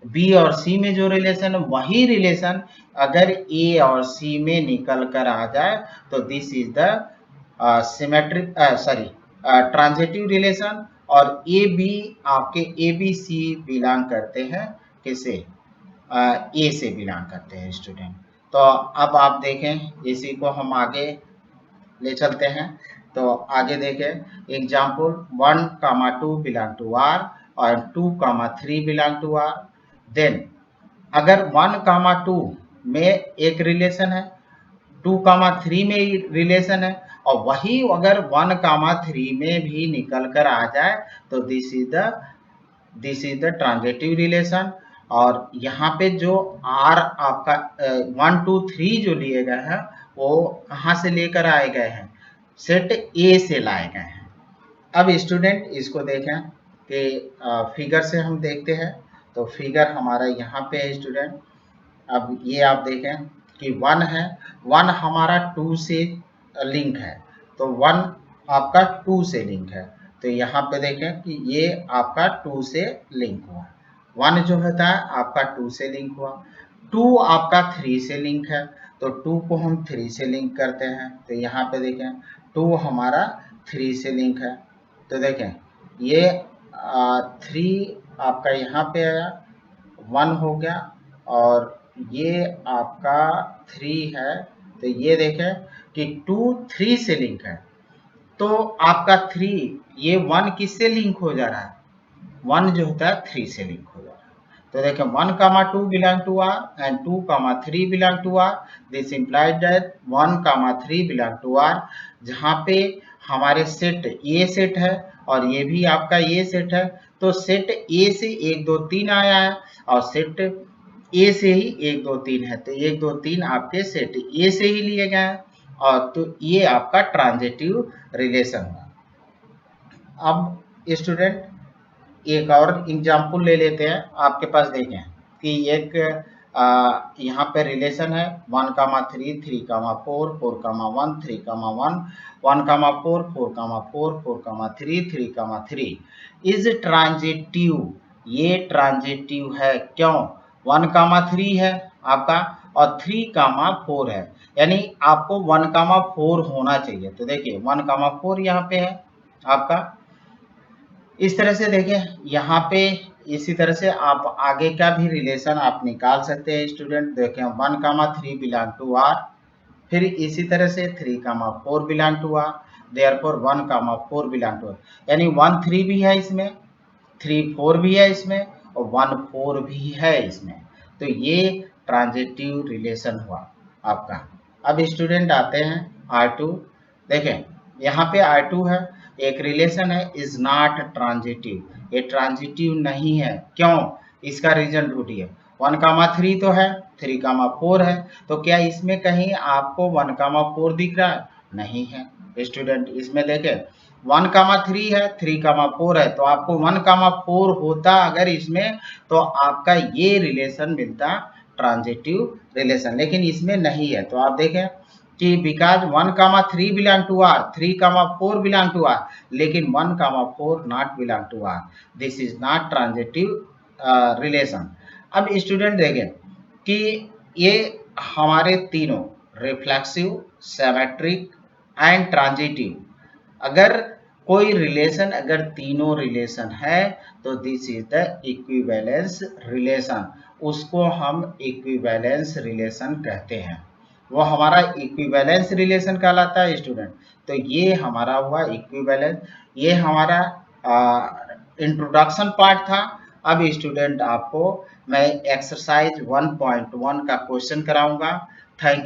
बी और सी में जो रिलेशन है, वही रिलेशन अगर ए और सी में निकल कर आ जाए तो this is the symmetric transitive relation. और ए बी, आपके ए बी सी बिलोंग करते हैं किसे, ए से बिलोंग करते हैं स्टूडेंट। तो अब आप देखें, इसी को हम आगे ले चलते हैं। तो आगे देखें एग्जाम्पल, 1, 2 बिलोंग टू आर और 2, 3 बिलोंग टू आर। देन अगर 1, 2 में एक रिलेशन है, 2, 3 में रिलेशन है, और वही अगर 1, 3 में भी निकल कर आ जाए तो this is the transitive relation. और यहाँ पे जो आर आपका 1, 2, 3 जो लिए गए हैं वो कहाँ से लेकर आए गए हैं, सेट ए से लाए गए हैं। अब स्टूडेंट इसको देखें कि फिगर से हम देखते हैं। तो फिगर हमारा यहाँ पे है स्टूडेंट। अब ये आप देखें कि 1 है, 1 हमारा 2 से लिंक है, तो 1 आपका 2 से लिंक है। तो यहाँ पे देखें कि ये आपका 2 से लिंक हुआ, 1 जो होता है आपका 2 से लिंक हुआ, 2 आपका 3 से लिंक है, तो 2 को हम 3 से लिंक करते हैं। तो यहाँ पे देखें 2 हमारा 3 से लिंक है, तो देखें ये 3 आपका यहाँ पे आया, 1 हो गया, और ये आपका 3 है, तो ये देखें कि 2 3 से लिंक है, तो आपका 3 ये 1 किससे लिंक हो जा रहा है, 1 जो होता है 3 से लिंक हो जा रहा है। तो देखें 1, 2 belong to R and 2, 3 belong to R, this implies that 1, 3 belong to R. जहाँ पे हमारे सेट ए सेट है और ये भी आपका ए सेट है, तो सेट ए से 1 2 3 आया है, और सेट ए से ही 1 2 3 है, तो 1 2 3 आपके सेट ए से ही लिए गए हैं, और तो ये आपका ट्रांजिटिव रिलेशन हुआ। अब स्टूडेंट एक और एग्जाम्पल ले लेते हैं। आपके पास देखें कि एक यहाँ पे रिलेशन है 1, 3, 3, 4, 4, 1, 3, 1, 1, 4, 4, 4, 3, 3, 3 इज ट्रांजिटिव। ये ट्रांजिटिव है, क्यों, 1, 3 है आपका और 3, 4 है, यानी आपको 1, 4 होना चाहिए। तो देखिए 1, 4 यहाँ पे है आपका। इस तरह से देखें यहाँ पे, इसी तरह से आप आगे का भी रिलेशन आप निकाल सकते हैं स्टूडेंट। देखें 1, 3 बिलोंग टू आर, फिर इसी तरह से 3, 4 belong to R, therefore 1, 4 belong to R, यानी 1 3 भी है इसमें, 3 4 भी है इसमें, और 1 4 भी है इसमें। तो ये ट्रांजिटिव रिलेशन हुआ आपका। अब स्टूडेंट आते हैं R2। देखें यहाँ पे R2 है, एक रिलेशन है इज नॉट ट्रांजिटिव, ये ट्रांजिटिव नहीं है, क्यों, इसका रीजन ढूंढिए। 1, 3 तो है, 3, 4 है, तो क्या इसमें कहीं आपको 1, 4 दिख रहा है, नहीं है स्टूडेंट। इसमें देखें 1, 3 है, 3, 4 है, तो आपको 1, 4 होता अगर इसमें, तो आपका ये रिलेशन मिलता ट्रांजिटिव रिलेशन, लेकिन इसमें नहीं है। तो आप देखें कि because 1, 3 belong to R, 3, 4 belong to R, लेकिन 1, 4 not belong to R, this is not transitive relation. अब स्टूडेंट देखें कि ये हमारे तीनों रिफ्लेक्सिव, सिमेट्रिक एंड ट्रांजिटिव, अगर कोई रिलेशन, अगर तीनों रिलेशन है तो this is the equivalence relation, उसको हम इक्विवेलेंस रिलेशन कहते हैं, वो हमारा इक्विवेलेंस रिलेशन कहलाता है स्टूडेंट। तो ये हमारा हुआ इक्विवेलेंस, ये हमारा इंट्रोडक्शन पार्ट था। अब स्टूडेंट आपको मैं एक्सरसाइज 1.1 का क्वेश्चन कराऊंगा। Thank you.